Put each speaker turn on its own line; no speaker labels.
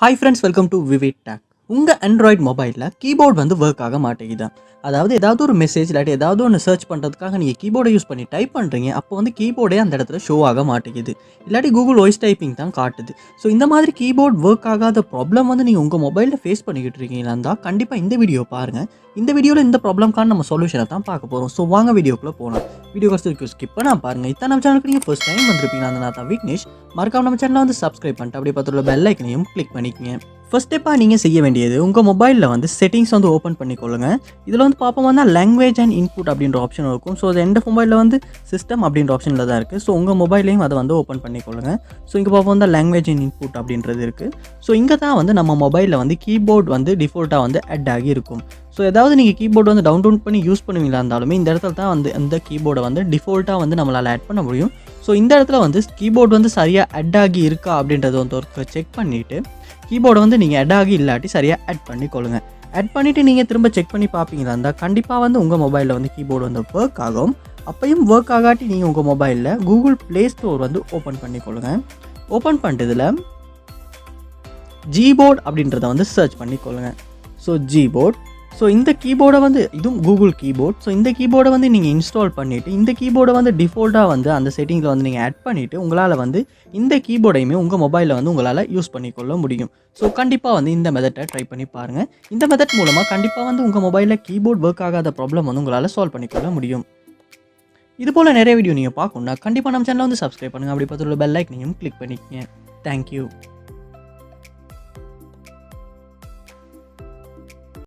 Hi friends, welcome to VividTech. உங்கள் Android மொபைலில் keyboard வந்து ஒர்க் ஆக மாட்டேங்குது. அதாவது ஏதாவது ஒரு மெசேஜ் இல்லாட்டி ஏதாவது ஒன்று சர்ச் பண்ணுறதுக்காக நீங்கள் கீபோர்டை யூஸ் பண்ணி டைப் பண்ணுறீங்க. அப்போ வந்து கீபோர்டே அந்த இடத்துல ஷோ ஆக மாட்டேங்குது. இல்லாட்டி கூகுள் வாய்ஸ் டைப்பிங் தான் காட்டுது. ஸோ இந்த மாதிரி கீபோர்ட் ஒர்க் ஆகாத ப்ராப்ளம் வந்து நீங்கள் உங்கள் மொபைலில் ஃபேஸ் பண்ணிக்கிட்டு இருக்கீங்களா இருந்தால் கண்டிப்பாக இந்த வீடியோ பாருங்கள். இந்த வீடியோவில் இந்த ப்ராப்ளம்க்கான நம்ம சொல்யூஷனை தான் பார்க்க போகிறோம். ஸோ வாங்க வீடியோக்குள்ளே போகலாம். வீடியோ கஷ்டம் ஸ்கிப் பண்ணால் பாருங்கள். இத்தனை நம்ம சேனலுக்கு நீங்கள் ஃபர்ஸ்ட் டைம் வந்திருப்பீங்க. அந்த நான் தான் விக்னேஷ். மறக்காம நம்ம சேனலை வந்து சப்ஸ்கிரைப் பண்ணிட்டு அப்படியே பார்த்துள்ள பெல் ஐக்கனையும் கிளிக் பண்ணிக்கங்க. ஃபர்ஸ்ட் ஸ்டெப்பாக நீங்கள் செய்ய வேண்டியது உங்கள் மொபைலில் வந்து செட்டிங்ஸ் வந்து ஓப்பன் பண்ணிக்கொள்ளுங்க. இதில் வந்து பார்ப்போம் வந்து லாங்குவேஜ் அண்ட் இன்புட் அப்படின்ற ஆப்ஷன் இருக்கும். ஸோ அது எந்த மொபைலில் வந்து சிஸ்டம் அப்படின்ற ஆப்ஷனில் தான் இருக்குது. ஸோ உங்கள் மொபைலையும் அதை வந்து ஓப்பன் பண்ணிக்கொள்ளுங்க. ஸோ இங்கே பார்ப்போம் வந்து லாங்குவேஜ் அண்ட் இன்புட் அப்படின்றது இருக்குது. ஸோ இங்கே தான் வந்து நம்ம மொபைலில் வந்து கீபோர்டு வந்து டிஃபால்ட்டாக வந்து ஆட் ஆகி இருக்கும். ஸோ ஏதாவது நீங்கள் கீபோர்டு வந்து டவுன்லோட் பண்ணி யூஸ் பண்ணுவீங்களா இருந்தாலுமே இந்த இடத்துல தான் வந்து அந்த கீபோர்டை வந்து டிஃபால்ட்டாக வந்து நம்மளால் ஆட் பண்ண முடியும். ஸோ இந்த இடத்துல வந்து கீபோர்டு வந்து சரியாக ஆட் ஆகி இருக்கா அப்படின்றத வந்து ஒரு செக் பண்ணிவிட்டு கீபோர்டை வந்து நீங்கள் ஆட் ஆகி இல்லாட்டி சரியாக ஆட் பண்ணிக்கொள்ளுங்க. ஆட் பண்ணிவிட்டு நீங்கள் திரும்ப செக் பண்ணி பார்ப்பீங்களா இருந்தால் கண்டிப்பாக வந்து உங்கள் மொபைலில் வந்து கீபோர்டு வந்து ஒர்க் ஆகும். அப்பையும் ஒர்க் ஆகாட்டி நீங்கள் உங்கள் மொபைலில் கூகுள் ப்ளே ஸ்டோர் வந்து ஓப்பன் பண்ணிக்கொள்ளுங்க. ஓப்பன் பண்ணிட்டதில் ஜிபோர்ட் அப்படின்றத வந்து சர்ச் பண்ணிக்கொள்ளுங்க. So Gboard. ஸோ இந்த கீபோர்டை வந்து இதுவும் கூகுள் கீபோர்ட். ஸோ இந்த கீபோர்டை வந்து நீங்கள் இன்ஸ்டால் பண்ணிவிட்டு இந்த கீபோர்டை வந்து டிஃபால்ட்டாக வந்து அந்த செட்டிங்கில் வந்து நீங்கள் ஆட் பண்ணிவிட்டு உங்களால் வந்து இந்த கீபோர்டையுமே உங்கள் மொபைலில் வந்து உங்களால் யூஸ் பண்ணிக்கொள்ள முடியும். ஸோ கண்டிப்பாக வந்து இந்த மெத்தட்டை ட்ரை பண்ணி பாருங்கள். இந்த மெத்தட் மூலமாக கண்டிப்பாக வந்து உங்கள் மொபைலில் கீபோர்ட் ஒர்க் ஆகாத ப்ராப்ளம் வந்து உங்களால் சால்வ் பண்ணிக்கொள்ள முடியும். இது போல் நிறைய வீடியோ நீங்கள் பார்க்கணுன்னா கண்டிப்பாக நம்ம சேனலை வந்து சப்ஸ்கிரைப் பண்ணுங்கள். அப்படி பார்த்துள்ள பெல் ஐக்கனையும் கிளிக் பண்ணிக்கங்க. தேங்க்யூ.